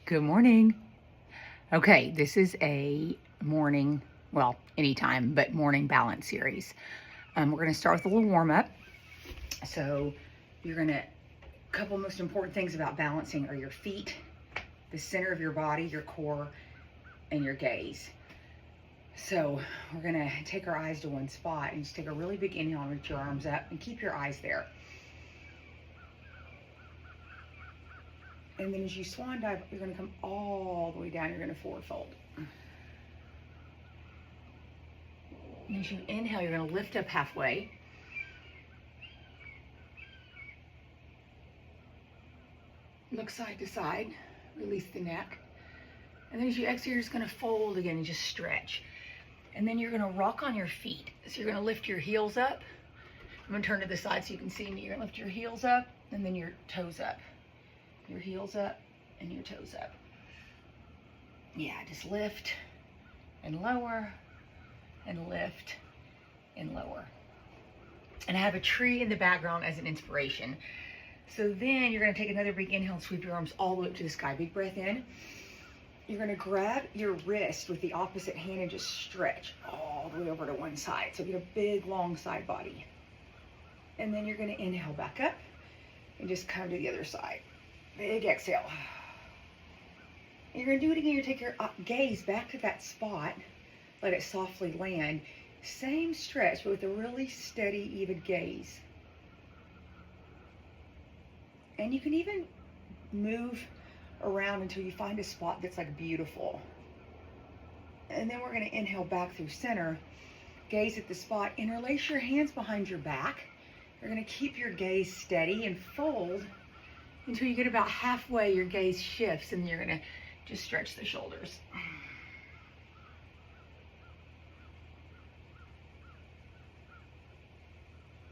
Good morning. Okay, this is a morning, well, anytime, but morning balance series. We're going to start with a little warm up. So, a couple most important things about balancing are your feet, the center of your body, your core, and your gaze. So, we're going to take our eyes to one spot and just take a really big inhale and reach your arms up and keep your eyes there. And then as you swan dive, you're going to come all the way down. You're going to forward fold. And as you inhale, you're going to lift up halfway. Look side to side. Release the neck. And then as you exhale, you're just going to fold again and just stretch. And then you're going to rock on your feet. So you're going to lift your heels up. I'm going to turn to the side so you can see me. You're going to lift your heels up and then your toes up. Your heels up and your toes up. Yeah, just lift and lower and lift and lower. And I have a tree in the background as an inspiration. So then you're going to take another big inhale and sweep your arms all the way up to the sky. Big breath in. You're going to grab your wrist with the opposite hand and just stretch all the way over to one side. So get a big long side body. And then you're going to inhale back up and just come to the other side. Big exhale. And you're going to do it again. You take your gaze back to that spot. Let it softly land. Same stretch, but with a really steady, even gaze. And you can even move around until you find a spot that's like beautiful. And then we're going to inhale back through center. Gaze at the spot. Interlace your hands behind your back. You're going to keep your gaze steady and fold until you get about halfway. Your gaze shifts and you're going to just stretch the shoulders.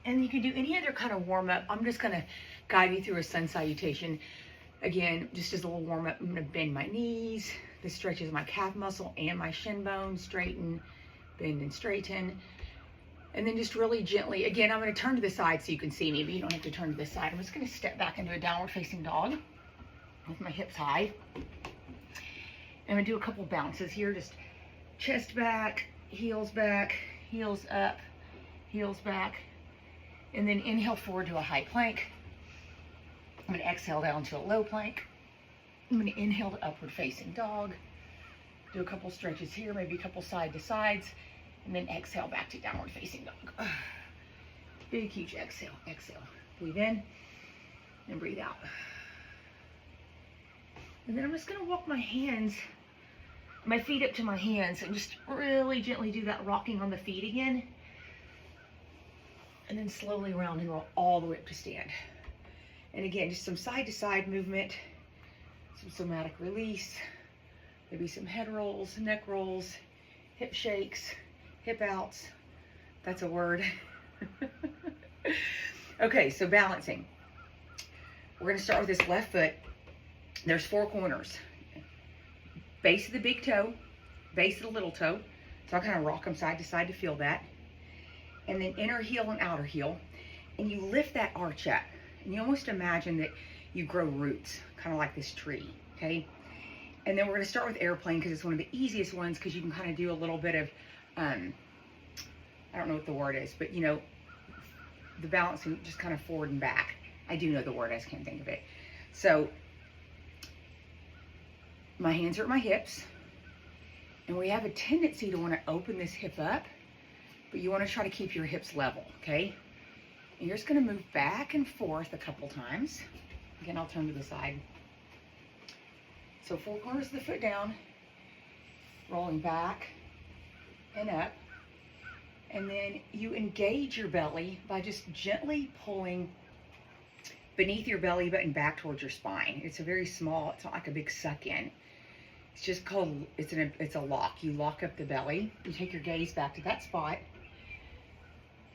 And you can do any other kind of warm up. I'm just going to guide you through a sun salutation. Again, just as a little warm up, I'm going to bend my knees. This stretches my calf muscle and my shin bone. Straighten, bend and straighten. And then just really gently, again, I'm going to turn to the side so you can see me, but you don't have to turn to the side. I'm just going to step back into a downward facing dog with my hips high. I'm going to do a couple bounces here, just chest back, heels up, heels back. And then inhale forward to a high plank. I'm going to exhale down to a low plank. I'm going to inhale to upward facing dog. Do a couple stretches here, maybe a couple side to sides. And then exhale back to downward facing dog. Big, huge exhale, exhale. Breathe in and breathe out. And then I'm just going to walk my feet up to my hands and just really gently do that rocking on the feet again. And then slowly round and roll all the way up to stand. And again, just some side to side movement, some somatic release, maybe some head rolls, neck rolls, hip shakes, hip outs. That's a word. Okay, so balancing. We're going to start with this left foot. There's 4 corners. Base of the big toe, base of the little toe. So I'll kind of rock them side to side to feel that. And then inner heel and outer heel. And you lift that arch up. And you almost imagine that you grow roots, kind of like this tree, okay? And then we're going to start with airplane because it's one of the easiest ones because you can kind of do a little bit of, I don't know what the word is, but you know, the balancing just kind of forward and back. I do know the word, I just can't think of it. So my hands are at my hips, and we have a tendency to want to open this hip up, but you want to try to keep your hips level, okay? And you're just going to move back and forth a couple times. Again, I'll turn to the side. So 4 corners of the foot down, rolling back and up. And then you engage your belly by just gently pulling beneath your belly button back towards your spine. It's a very small, it's not like a big suck in. It's just called, it's a lock. You lock up the belly. You take your gaze back to that spot.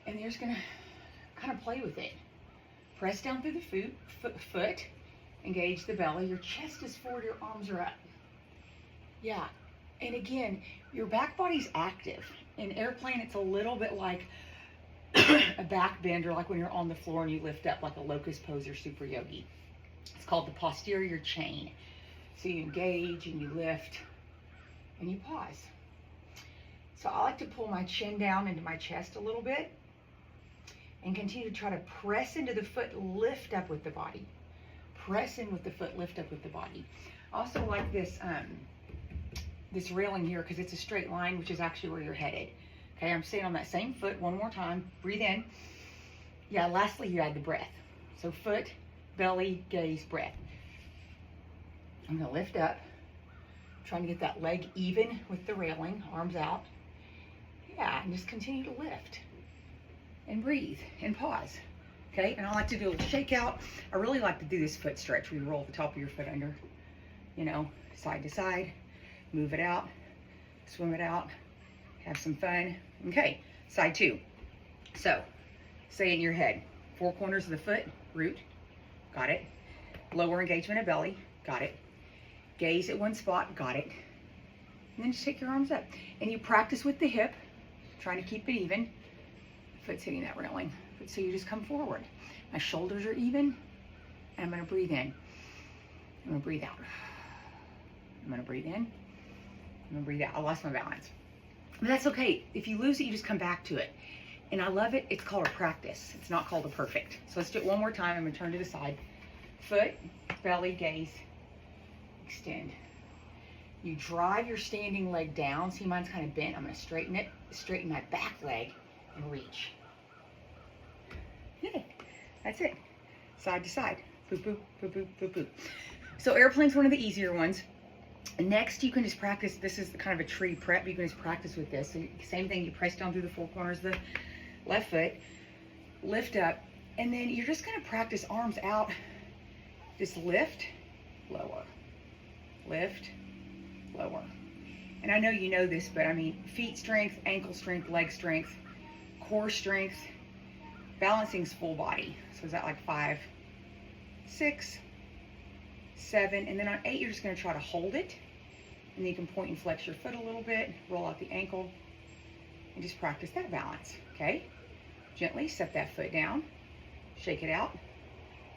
And you're just going to kind of play with it. Press down through the foot. Engage the belly. Your chest is forward, your arms are up. Yeah. And again, your back body's active. In airplane, it's a little bit like a back bender, like when you're on the floor and you lift up like a locust pose or super yogi. It's called the posterior chain. So you engage and you lift and you pause. So I like to pull my chin down into my chest a little bit and continue to try to press into the foot, lift up with the body. Press in with the foot, lift up with the body. I also like this, this railing here because it's a straight line, which is actually where you're headed. Okay, I'm staying on that same foot one more time. Breathe in. Yeah, lastly, you add the breath. So foot, belly, gaze, breath. I'm gonna lift up, trying to get that leg even with the railing, arms out. Yeah, and just continue to lift and breathe and pause. Okay, and I like to do a little shake out. I really like to do this foot stretch where you roll the top of your foot under, you know, side to side, move it out, swim it out, have some fun. Okay, side two. So, say in your head, 4 corners of the foot, root, got it. Lower engagement of belly, got it. Gaze at one spot, got it. And then just take your arms up. And you practice with the hip, trying to keep it even. Foot's hitting that railing. So you just come forward. My shoulders are even, and I'm gonna breathe in. I'm gonna breathe out. I'm gonna breathe in. I'm gonna breathe out. I lost my balance. But that's okay. If you lose it, you just come back to it. And I love it. It's called a practice. It's not called a perfect. So let's do it one more time. I'm gonna turn to the side. Foot, belly, gaze, extend. You drive your standing leg down. See, mine's kind of bent. I'm gonna straighten it, straighten my back leg, and reach. Yeah, that's it. Side to side. Boop, boop, boop, boop, boop, boop. So airplane's one of the easier ones. Next, you can just practice. This is kind of a tree prep. You can just practice with this. So same thing, you press down through the 4 corners of the left foot, lift up, and then you're just gonna practice arms out. Just lift, lower, lift, lower. And I know you know this, but I mean, feet strength, ankle strength, leg strength, core strength, balancing's full body. So is that like 5, 6, 7, and then on 8, you're just gonna try to hold it. And then you can point and flex your foot a little bit, roll out the ankle, and just practice that balance, okay? Gently set that foot down, shake it out.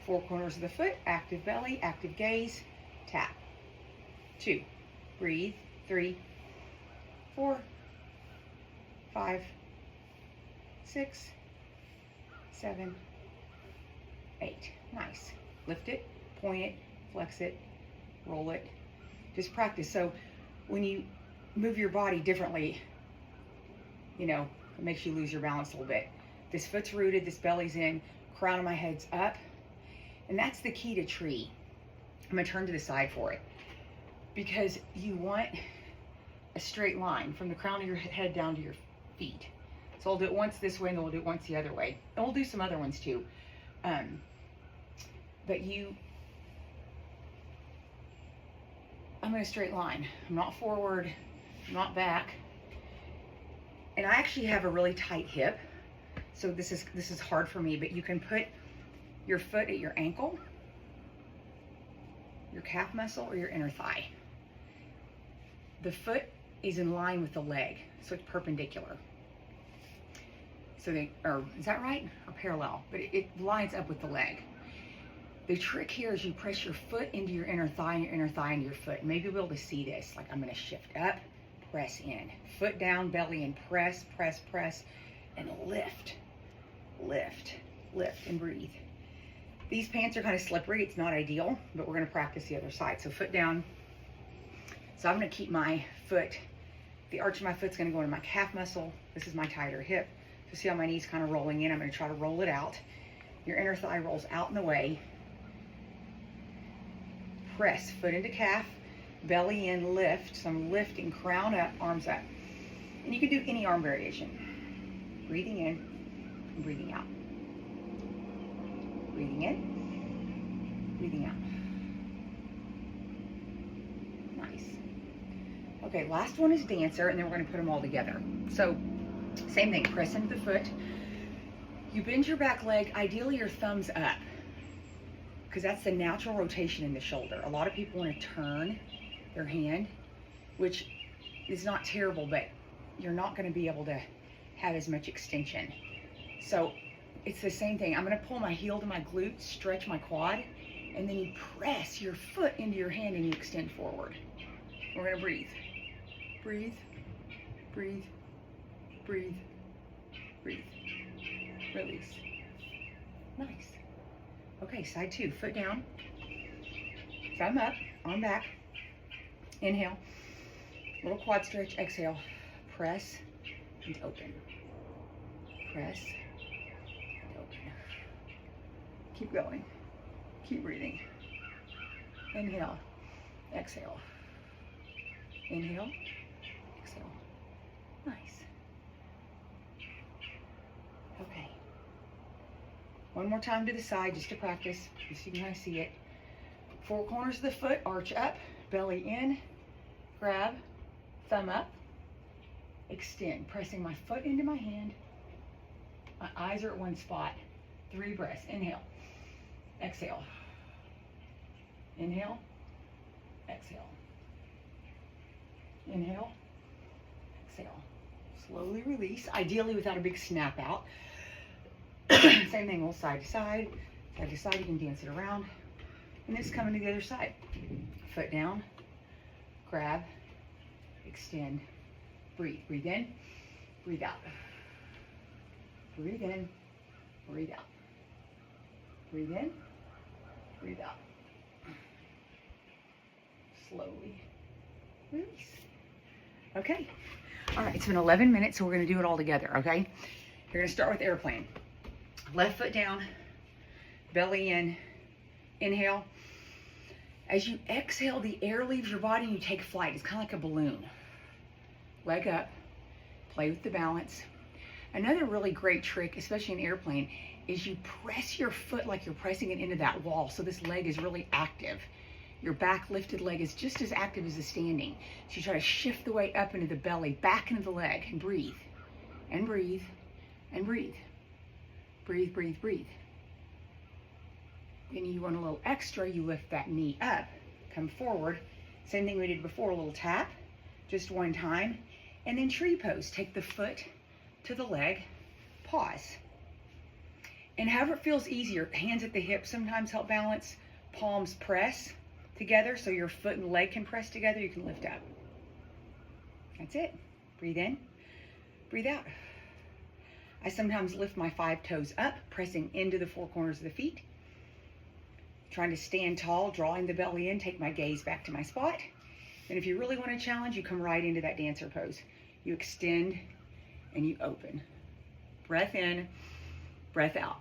4 corners of the foot, active belly, active gaze, tap. 2, breathe, 3, 4, 5, 6, 7, 8. Nice. Lift it, point it, flex it, roll it. Just practice. So when you move your body differently, you know, it makes you lose your balance a little bit. This foot's rooted, this belly's in, crown of my head's up. And that's the key to tree. I'm gonna turn to the side for it. Because you want a straight line from the crown of your head down to your feet. So I'll do it once this way and then we'll do it once the other way. And we'll do some other ones too. But I'm in a straight line. I'm not forward, I'm not back. And I actually have a really tight hip. So this is hard for me, but you can put your foot at your ankle, your calf muscle, or your inner thigh. The foot is in line with the leg, so it's perpendicular. So is that right? Or parallel, but it lines up with the leg. The trick here is you press your foot into your inner thigh and your inner thigh into your foot. Maybe you'll be able to see this. Like I'm gonna shift up, press in. Foot down, belly in, press, press, press, and lift, lift, lift, and breathe. These pants are kind of slippery. It's not ideal, but we're gonna practice the other side. So foot down. So I'm gonna keep my foot, the arch of my foot's gonna go into my calf muscle. This is my tighter hip. So see how my knee's kind of rolling in? I'm gonna try to roll it out. Your inner thigh rolls out and away. Press, foot into calf, belly in, lift. So I'm lifting, crown up, arms up. And you can do any arm variation. Breathing in and breathing out. Breathing in, breathing out. Nice. Okay, last one is dancer, and then we're gonna put them all together. So, same thing, press into the foot. You bend your back leg, ideally your thumbs up, because that's the natural rotation in the shoulder. A lot of people wanna turn their hand, which is not terrible, but you're not gonna be able to have as much extension. So, it's the same thing. I'm gonna pull my heel to my glute, stretch my quad, And then you press your foot into your hand and you extend forward. We're gonna breathe. Breathe, breathe, breathe, breathe. Release. Nice. Okay, side 2, foot down. Thumb up, arm back. Inhale. Little quad stretch, exhale. Press and open. Press and open. Keep going. Keep breathing. Inhale. Exhale. Inhale. Exhale. Nice. Okay. One more time to the side just to practice, just so you can kind of see it. 4 corners of the foot, arch up, belly in, grab, thumb up, extend, pressing my foot into my hand. My eyes are at one spot. 3 breaths. Inhale. Exhale. Inhale. Exhale. Inhale. Exhale. Slowly release, ideally without a big snap out. Same thing, we'll side to side. Side to side, you can dance it around. And it's coming to the other side. Foot down, grab, extend, breathe. Breathe in, breathe out. Breathe in, breathe out. Breathe in, breathe out. Slowly release. Okay. All right, it's been 11 minutes, so we're gonna do it all together, okay? You're gonna start with airplane. Left foot down, belly in, inhale. As you exhale, the air leaves your body and you take flight. It's kind of like a balloon. Leg up, play with the balance. Another really great trick, especially in airplane, is you press your foot like you're pressing it into that wall, so this leg is really active. Your back lifted leg is just as active as the standing. So you try to shift the weight up into the belly, back into the leg, and breathe, and breathe, and breathe. Breathe, breathe, breathe. Then you want a little extra, you lift that knee up, come forward. Same thing we did before, a little tap, just one time. And then tree pose, take the foot to the leg, pause. And however it feels easier, hands at the hips sometimes help balance, palms press together so your foot and leg can press together, you can lift up. That's it. Breathe in, breathe out. I sometimes lift my 5 toes up, pressing into the 4 corners of the feet. Trying to stand tall, drawing the belly in, take my gaze back to my spot. And if you really want to challenge, you come right into that dancer pose. You extend and you open. Breath in, breath out.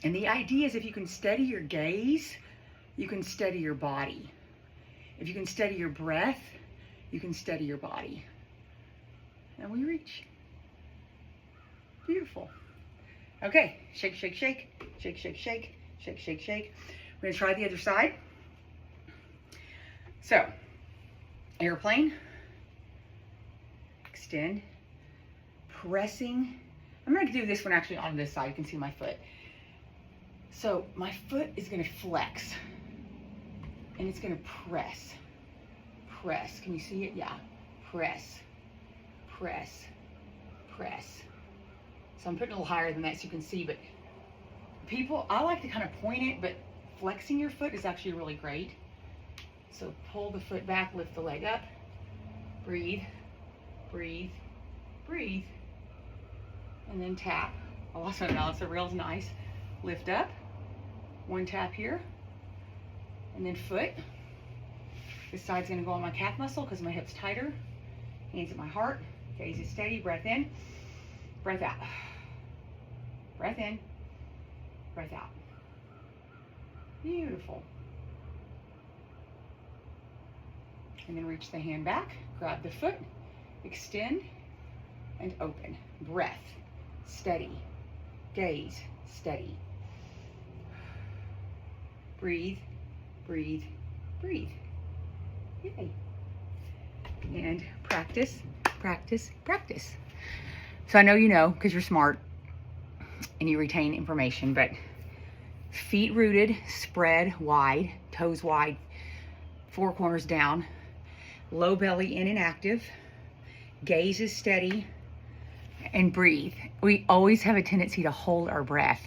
And the idea is if you can steady your gaze, you can steady your body. If you can steady your breath, you can steady your body. And we reach. Beautiful. Okay, shake, shake, shake, shake, shake, shake, shake, shake, shake. We're gonna try the other side. So, airplane, extend, pressing. I'm gonna do this one actually on this side. You can see my foot. So my foot is gonna flex and it's gonna press, press. Can you see it? Yeah, press, press, press. So I'm putting a little higher than that so you can see, but people, I like to kind of point it, but flexing your foot is actually really great. So pull the foot back, lift the leg up, breathe, breathe, breathe, and then tap. I lost my balance, the rail's nice. Lift up, 1 tap here, and then foot. This side's gonna go on my calf muscle because my hip's tighter. Hands at my heart, gaze is steady, breath in, breath out. Breath in, breath out. Beautiful. And then reach the hand back, grab the foot, extend, and open. Breath, steady. Gaze, steady. Breathe, breathe, breathe. Yay. And practice, practice, practice. So I know you know because you're smart and you retain information, but feet rooted, spread wide, toes wide, 4 corners down, low belly in and active, gaze is steady, and breathe. We always have a tendency to hold our breath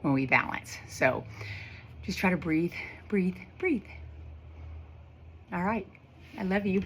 when we balance. So just try to breathe, breathe, breathe. All right. I love you.